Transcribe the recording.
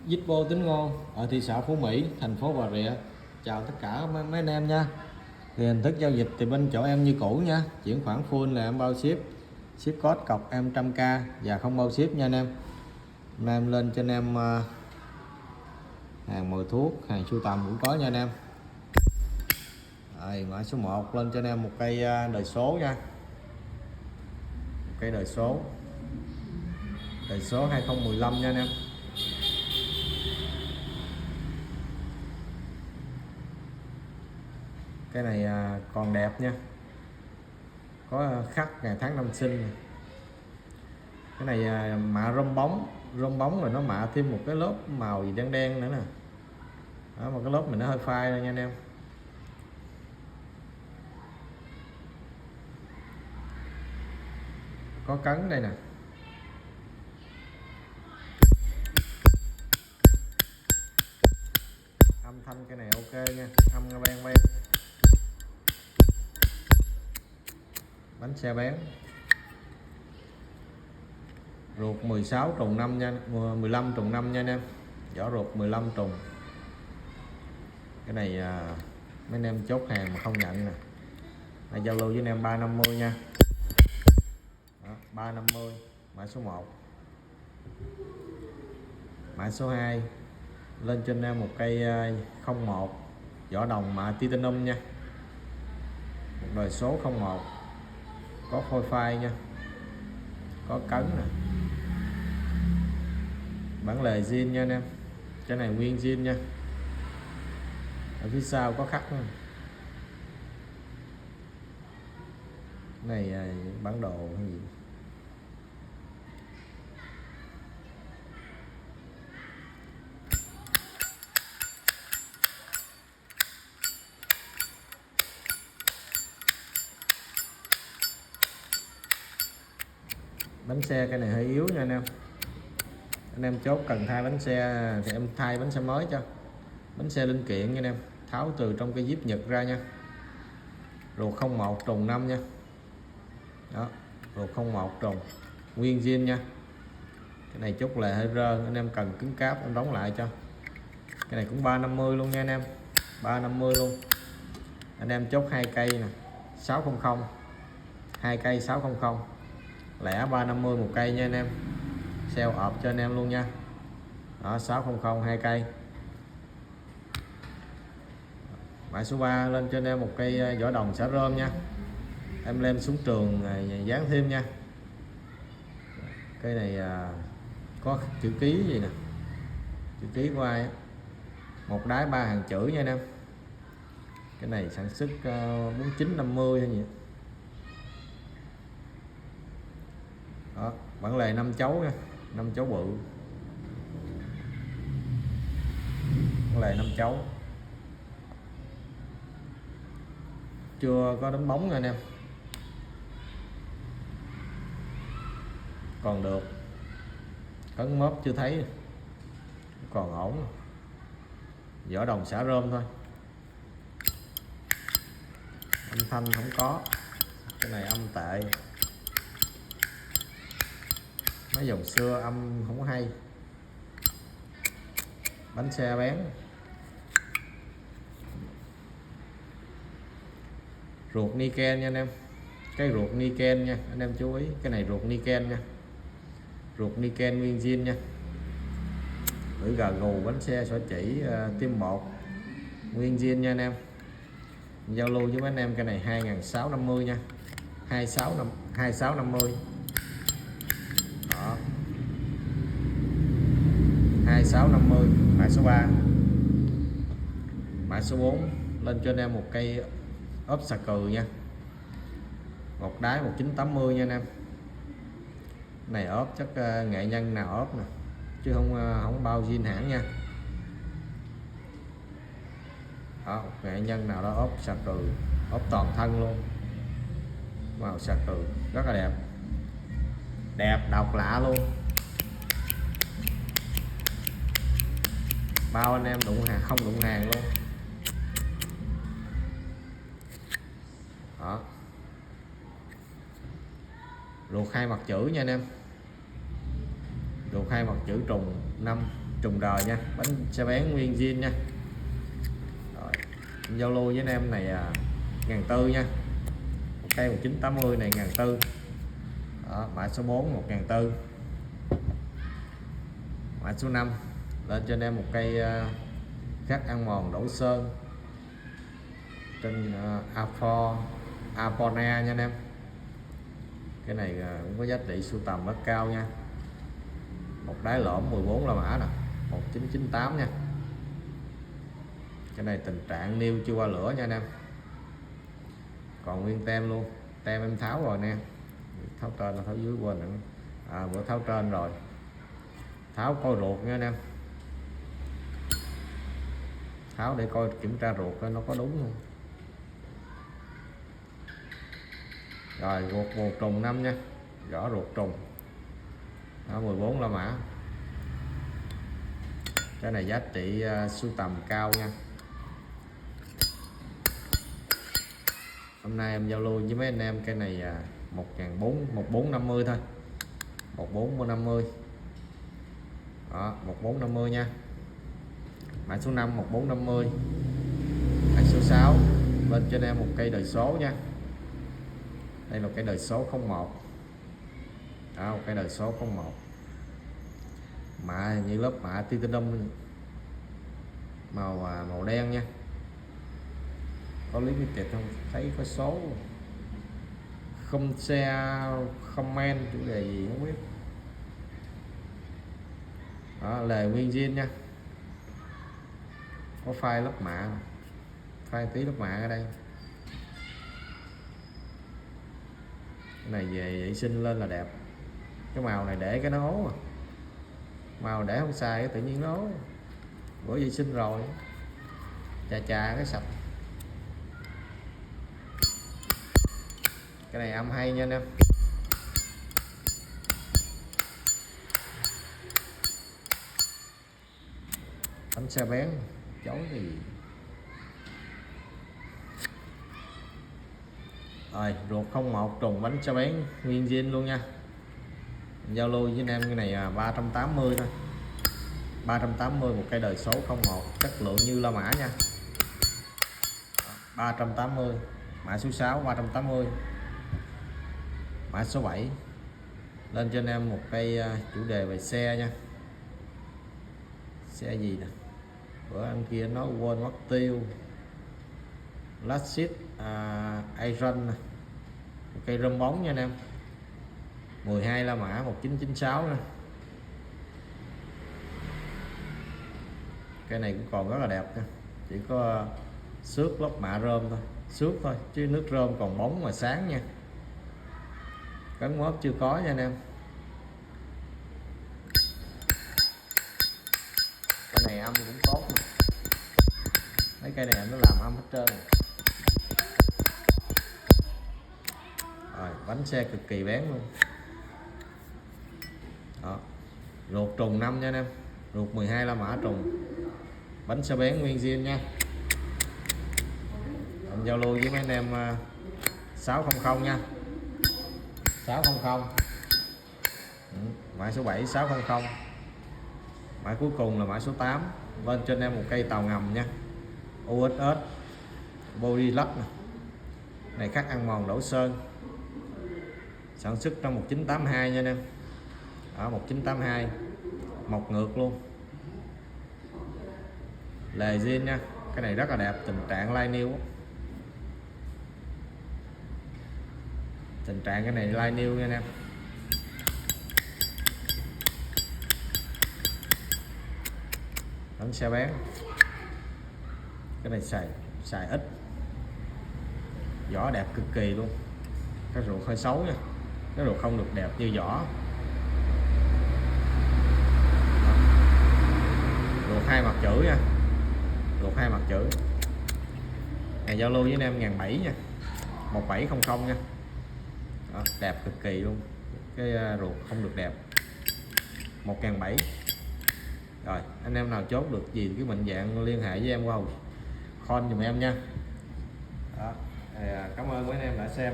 Zippo Tính Ngon ở thị xã Phú Mỹ, thành phố Bà Rịa. Chào tất cả mấy anh em nha. Thì hình thức giao dịch thì bên chỗ em như cũ nha. Chuyển khoản full là em bao ship, ship code cọc em 100k và không bao ship nha anh em. Hôm nay em lên cho anh em hàng mồi thuốc, hàng sưu tầm cũng có nha anh em. Rồi, mã số 1 lên cho anh em một cây đời số nha. Một cây đời số 2015 nha anh em. Cái này còn đẹp nha, có khắc ngày tháng năm sinh này. Cái này mạ rôm bóng rồi nó mạ thêm một cái lớp màu gì đen đen nữa nè. Đó, một cái lớp mình nó hơi phai ra nha anh em. Có cấn đây nè. Âm thanh cái này ok nha, âm vang vang. Bánh xe bén. Ruột 16 trùng 5 nha, 15 trùng 5 nha anh em. Vỏ ruột 15 trùng. Cái này mấy anh em chốt hàng mà không nhận nè, là giao lưu với anh em 350 nha. Đó, 350 mã số 1. Mã số 2 lên cho anh em một cây 01 vỏ đồng mạ titanium nha. Một đời số 01, có phôi phai nha, có cấn nè, bản lề zin nha anh em. Cái này nguyên zin nha. Ở phía sau có khắc nữa. Này bản đồ hay gì. Bánh xe cái này hơi yếu nha anh em. Anh em chốt cần thay bánh xe thì em thay bánh xe mới cho. Bánh xe linh kiện nha anh em, tháo từ trong cái zip Nhật ra nha. Ruột 01 trùng 5 nha. Đó, ruột 01 trùng nguyên zin nha. Cái này chốt lệ hơi rơ, anh em cần cứng cáp em đóng lại cho. Cái này cũng 350 luôn nha anh em, 350 luôn. Anh em chốt 2 cây nè, 600, 2 cây 600, lẻ 350 một cây nha anh em. Sale ọp cho anh em luôn nha. Đó, 600 2 cây. Mã số 3 lên cho anh em một cây vỏ đồng xả rơm nha. Em lên xuống trường dán thêm nha. Cây này có chữ ký gì nè, chữ ký của ai á. Một đáy 3 hàng chữ nha anh em. Cái này sản xuất 4950 hay gì. Đó, bản lề 5 chấu nha, 5 chấu bự. Bản lề 5 chấu. Chưa có đánh bóng nha anh em. Còn được. Cấn mớp chưa thấy. Còn ổn. Vỏ đồng xả rơm thôi. Âm thanh không có. Cái này âm tệ. Mấy dòng xưa âm không hay. Bánh xe bén. Ruột niken nha anh em. Cái ruột niken nha anh em chú ý. Cái này ruột niken nha. Ruột niken nguyên zin nha. Lưỡi gà gù, bánh xe sỏ chỉ, tim 1 nguyên zin nha anh em. Giao lưu với mấy anh em cái này 2650 nha. 2650. Đó, 2650. Mã số 3. Mã số 4 lên cho anh em một cây ốp xà cừ nha. Một đáy 1980 nha anh em. Này ốp chắc nghệ nhân nào ốp nè, chứ không bao zin hãng nha. Đó, nghệ nhân nào đó ốp xà cừ, ốp toàn thân luôn. Màu xà cừ rất là đẹp, đẹp độc lạ luôn. Bao anh em đụng hàng không đụng hàng luôn. Đó, ruột 2 mặt chữ nha anh em. Ruột 2 mặt chữ trùng 5, trùng đời nha, bánh xe bán nguyên zin nha. Rồi, giao lưu với anh em này 1.400 nha, một cây 1980 này 1.400. Đó, mã số 4 1.400, mã số 5 lên cho anh em một cây khắc ăn mòn đổ sơn trên Apona nha anh em. Cái này cũng có giá trị sưu tầm rất cao nha. Một đáy lõm 14 la mã nè, 1998 nha. Cái này tình trạng niêu chưa qua lửa nha anh em, còn nguyên tem luôn. Tem em tháo rồi nè, tháo trên là tháo dưới quên nữa. Bữa tháo trên rồi, tháo coi ruột nha anh em, tháo để coi kiểm tra ruột coi nó có đúng không. Rồi ruột một trùng 5 nha, rõ ruột trùng. Đó, 14 la mã. Cái này giá trị sưu tầm cao nha. Hôm nay em giao lưu với mấy anh em cái này 1450 thôi, 1450. Đó, 1450 nha. Mã số 5 1450. Mã số 6 lên cho anh em một cây đời số nha. Đây là cây đời số 01. Đó, một cây đời số 01. Mã như lớp mã titanium màu đen nha. Có limited không thấy có số, không xe comment chủ đề gì không biết. Đó, lề nguyên zin nha, có file lớp mạ, file tí lớp mạ ở đây. Cái này về vệ sinh lên là đẹp. Cái màu này để cái nó ố à, màu để không xài tự nhiên nó ố. Bữa vệ sinh rồi chà cái sạch. Cái này âm hay nha anh em. Bánh xe bén chối thì rồi. Ruột 01 trùng bánh xe bén nguyên zin luôn nha. Giao lưu với anh em cái này 380 thôi, 380 một cây đời số 01, chất lượng như la mã nha. 380. Mã số 6 380. Mã số 7 lên cho anh em một cây chủ đề về xe nha. Xe gì nè, bữa anh kia nói quên mất tiêu. Lassit Iron, một cây rơm bóng nha anh em, 12 la mã 1996 nè. Cây này cũng còn rất là đẹp nha, chỉ có xước lốp mạ rơm thôi, xước thôi chứ nước rơm còn bóng mà sáng nha. Cấn mớp chưa có nha anh em. Cây này âm cũng tốt mà. Mấy cây này nó làm âm hết trơn. Rồi, bánh xe cực kỳ bén luôn. Đó, ruột trùng 5 nha anh em, ruột 12 la mã trùng, bánh xe bén nguyên zin nha. Em giao lưu với mấy anh em 600 nha, 600. Mã số 7 600. Mã cuối cùng là mã số 8 lên cho anh em một cây tàu ngầm nha, USS body lock này, khắc ăn mòn đổ sơn, sản xuất năm 1982 nha anh em. Ở 1982, mọc ngược luôn, lề zin nha. Cái này rất là đẹp, tình trạng lai niêu, tình trạng cái này lai niêu nha anh em. Bánh xe bán, cái này xài ít, vỏ đẹp cực kỳ luôn. Cái ruột hơi xấu nha, cái ruột không được đẹp như vỏ. Ruột 2 mặt chữ nha, ruột 2 mặt chữ. Này giao lưu với anh em 1700 nha, 1700 nha. Đó, đẹp cực kỳ luôn. Cái ruột không được đẹp, 1700. Rồi anh em nào chốt được gì cái mạnh dạng liên hệ với em qua call giùm em nha. Đó, cảm ơn mấy anh em đã xem.